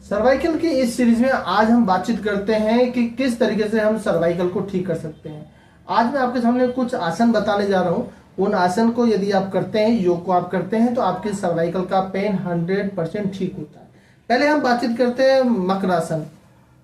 Cervical की इस series में आज हम बातचीत करते हैं कि किस तरीके से हम सर्वाइकल को ठीक कर सकते हैं। आज मैं आपके सामने कुछ आसन बताने जा रहा हूं। उन आसन को यदि आप करते हैं, योग को आप करते हैं, तो आपके सर्वाइकल का पेन 100% ठीक होता है। पहले हम बातचीत करते हैं मकरासन।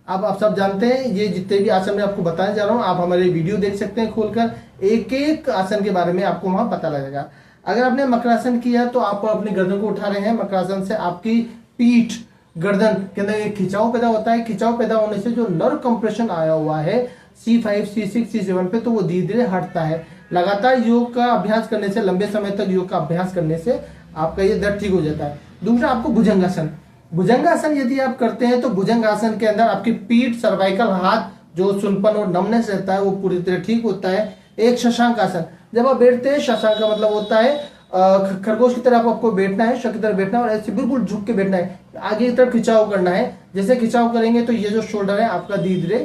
अब आप सब जानते हैं, ये जितने भी आसन मैं आपको बताने जा रहा हूँ, आप हमारे वीडियो देख सकते हैं खोलकर, एक एक आसन के बारे में आपको वहां पता लगेगा। अगर आपने मकरासन किया तो आप अपनी गर्दन को उठा रहे हैं। मकरासन से आपकी पीठ, गर्दन के अंदर एक खिंचाव पैदा होता है। खिंचाव पैदा होने से जो नर्व कंप्रेशन आया हुआ है C5, C6, C7 पे, तो वो धीरे धीरे हटता है। लगातार योग का अभ्यास करने से, लंबे समय तक योग का अभ्यास करने से आपका ये दर्द ठीक हो जाता है। दूसरा, आपको भुजंगासन। भुजंगासन यदि आप करते हैं तो भुजंगासन के अंदर आपकी पीठ, सर्वाइकल, हाथ, जो सुनपन और नमनेस रहता है वो पूरी तरह ठीक होता है। एक शशांक आसन, जब आप बैठते हैं, शशांक का मतलब होता है खरगोश की तरह आपको बैठना है, शक की तरह बैठना है और ऐसे बिल्कुल झुक के बैठना है। आगे की तरफ खिंचाव करना है। जैसे खिंचाव करेंगे तो ये जो शोल्डर है आपका धीरे धीरे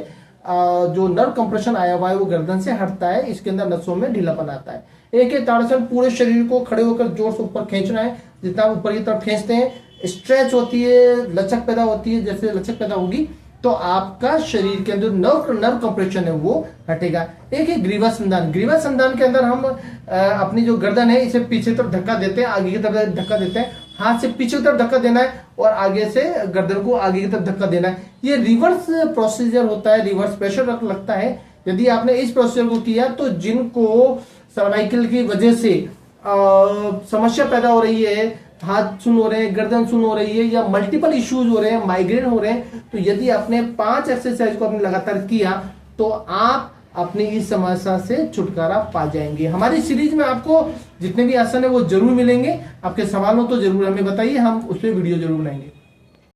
जो नर्व कंप्रेशन आया हुआ है वो गर्दन से हटता है। इसके अंदर नसों में ढीलापन आता है। एक ताड़ासन, पूरे शरीर को खड़े होकर जोर से ऊपर खींचना है। जितना ऊपर की तरफ खींचते हैं, स्ट्रेच होती है, लचक पैदा होती है। जैसे लचक पैदा होगी तो आपका शरीर के अंदर नर्व कंप्रेशन है वो हटेगा। एक है ग्रीवासंधान। ग्रीवासंधान के अंदर हम अपनी जो गर्दन है इसे पीछे तरफ धक्का देते हैं, आगे की तरफ धक्का देते हैं। हाथ से पीछे की तरफ धक्का देना है और आगे से गर्दन को आगे की तरफ धक्का देना है। ये रिवर्स प्रोसीजर होता है, रिवर्स प्रेशर लगता है। यदि आपने इस प्रोसीजर को किया तो जिनको सर्वाइकल की वजह से समस्या पैदा हो रही है, हाथ सुन हो रहे हैं, गर्दन सुन हो रही है, या मल्टीपल इश्यूज हो रहे हैं, माइग्रेन हो रहे हैं, तो यदि आपने 5 एक्सरसाइज को आपने लगातार किया तो आप अपनी इस समस्या से छुटकारा पा जाएंगे। हमारी सीरीज में आपको जितने भी आसन है वो जरूर मिलेंगे। आपके सवाल हो तो जरूर हमें बताइए, हम उस पर वीडियो जरूर बनाएंगे।